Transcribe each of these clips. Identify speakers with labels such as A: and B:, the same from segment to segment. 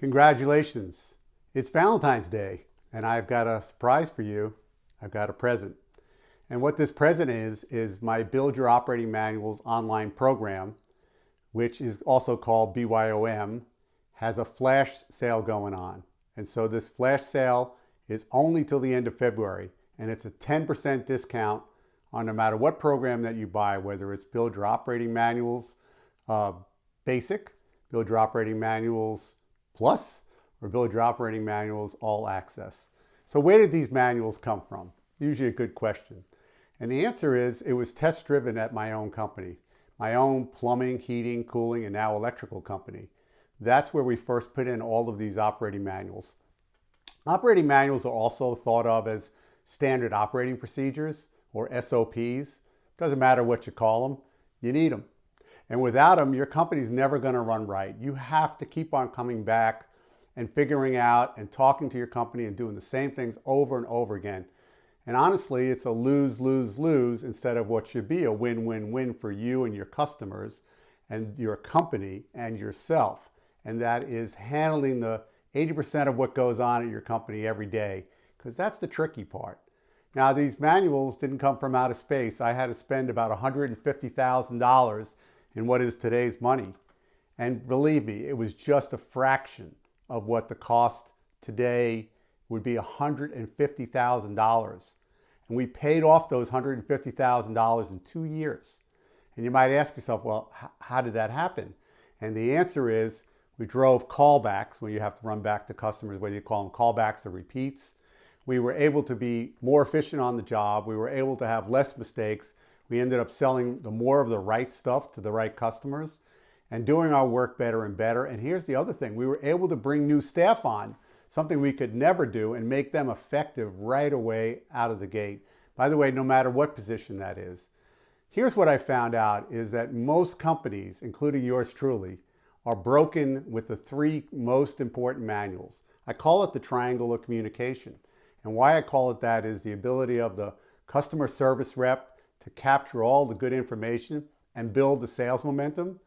A: Congratulations. It's Valentine's Day, and I've got a surprise for you. I've got a present. And what this present is my Build Your Operating Manuals online program, which is also called BYOM, has a flash sale going on. And so this flash sale is only till the end of February, and it's a 10% discount on no matter what program that you buy, whether it's Build Your Operating Manuals Basic, Build Your Operating Manuals Plus, or Build Your Operating Manuals All Access. So where did these manuals come from? Usually a good question. And the answer is it was test driven at my own company, my own plumbing, heating, cooling, and now electrical company. That's where we first put in all of these operating manuals. Operating manuals are also thought of as standard operating procedures or SOPs. Doesn't matter what you call them, you need them. And without them, your company's never going to run right. You have to keep on coming back and figuring out and talking to your company and doing the same things over and over again. And honestly, it's a lose, lose, lose instead of what should be a win-win-win for you and your customers and your company and yourself. And that is handling the 80% of what goes on at your company every day, because that's the tricky part. Now, these manuals didn't come from outer space. I had to spend about $150,000 in what is today's money. And believe me, it was just a fraction of what the cost today would be, $150,000. And we paid off those $150,000 in 2 years. And you might ask yourself, well, how did that happen? And the answer is we drove callbacks when you have to run back to customers, whether you call them callbacks or repeats. We were able to be more efficient on the job. We were able to have less mistakes. We ended up selling more of the right stuff to the right customers and doing our work better and better. And here's the other thing. We were able to bring new staff on, something we could never do, and make them effective right away out of the gate. By the way, no matter what position that is. Here's what I found out is that most companies, including yours truly, are broken with the three most important manuals. I call it the triangle of communication. And why I call it that is the ability of the customer service rep to capture all the good information and build the sales momentum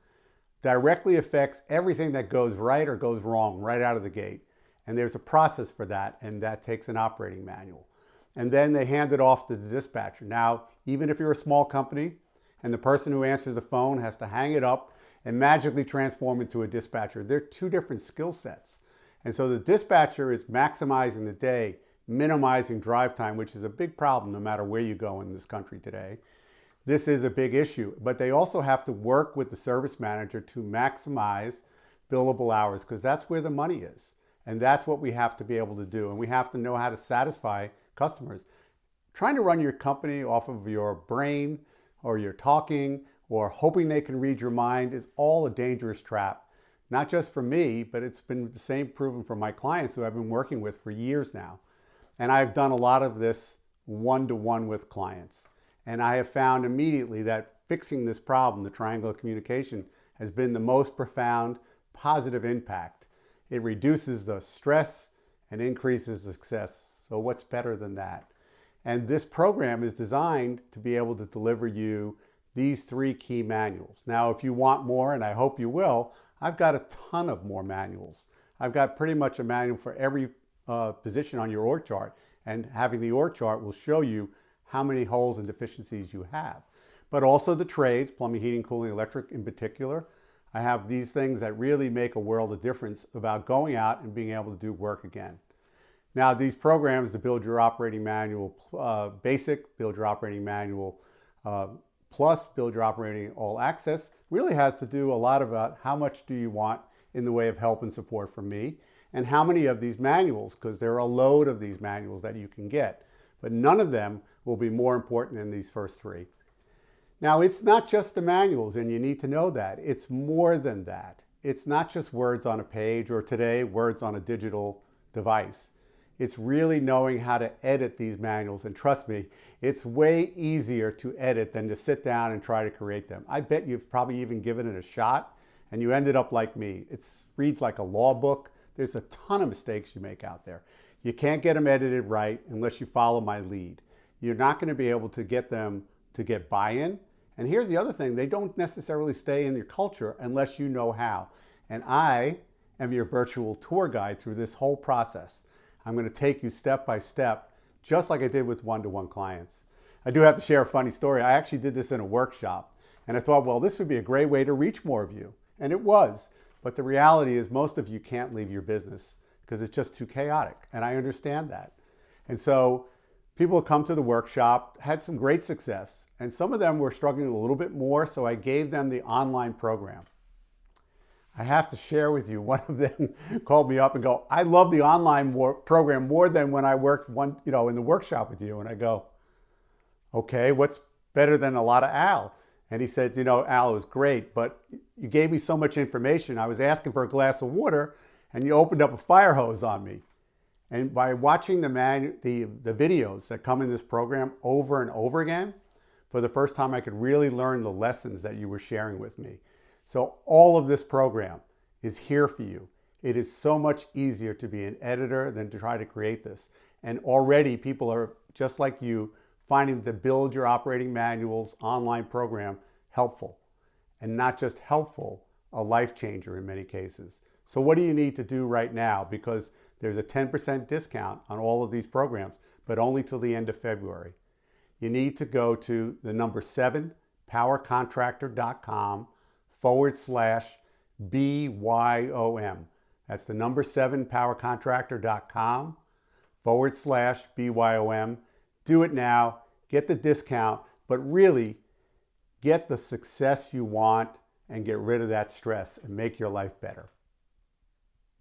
A: directly affects everything that goes right or goes wrong right out of the gate. And there's a process for that, and that takes an operating manual. And then they hand it off to the dispatcher. Now, even if you're a small company and the person who answers the phone has to hang it up and magically transform into a dispatcher, they're two different skill sets. And so the dispatcher is maximizing the day, minimizing drive time, which is a big problem no matter where you go in this country today. This is a big issue, but they also have to work with the service manager to maximize billable hours, because that's where the money is. And that's what we have to be able to do. And we have to know how to satisfy customers. Trying to run your company off of your brain or your talking or hoping they can read your mind is all a dangerous trap. Not just for me, but it's been the same proven for my clients who I've been working with for years now. And I've done a lot of this one-to-one with clients. And I have found immediately that fixing this problem, the triangle of communication, has been the most profound positive impact. It reduces the stress and increases the success. So what's better than that? And this program is designed to be able to deliver you these three key manuals. Now, if you want more, and I hope you will, I've got a ton of more manuals. I've got pretty much a manual for every position on your org chart. And having the org chart will show you how many holes and deficiencies you have. But also the trades, plumbing, heating, cooling, electric in particular. I have these things that really make a world of difference about going out and being able to do work again. Now, these programs, the Build Your Operating Manual Basic, Build Your Operating Manual Plus, Build Your Operating All Access, really has to do a lot about how much do you want in the way of help and support from me, and how many of these manuals, because there are a load of these manuals that you can get. But none of them will be more important than these first three. Now, it's not just the manuals, and you need to know that. It's more than that. It's not just words on a page, or today, words on a digital device. It's really knowing how to edit these manuals. And trust me, it's way easier to edit than to sit down and try to create them. I bet you've probably even given it a shot, and you ended up like me. It reads like a law book. There's a ton of mistakes you make out there. You can't get them edited right unless you follow my lead. You're not going to be able to get them to get buy-in. And here's the other thing, they don't necessarily stay in your culture unless you know how. And I am your virtual tour guide through this whole process. I'm going to take you step by step, just like I did with one-to-one clients. I do have to share a funny story. I actually did this in a workshop, and I thought, well, this would be a great way to reach more of you. And it was. But the reality is most of you can't leave your business because it's just too chaotic. And I understand that. And so people who come to the workshop had some great success. And some of them were struggling a little bit more, so I gave them the online program. I have to share with you, one of them called me up and go, I love the online program more than when I worked in the workshop with you. And I go, okay, what's better than a lot of Al? And he said, Al, it was great, but you gave me so much information. I was asking for a glass of water and you opened up a fire hose on me. And by watching the videos that come in this program over and over again, for the first time I could really learn the lessons that you were sharing with me. So all of this program is here for you. It is so much easier to be an editor than to try to create this. And already people are, just like you, finding the Build Your Operating Manuals online program helpful. And not just helpful, a life changer in many cases. So what do you need to do right now? Because there's a 10% discount on all of these programs, but only till the end of February. You need to go to the number 7powercontractor.com/BYOM. That's the number 7powercontractor.com/BYOM. Do it now, get the discount, but really get the success you want and get rid of that stress and make your life better.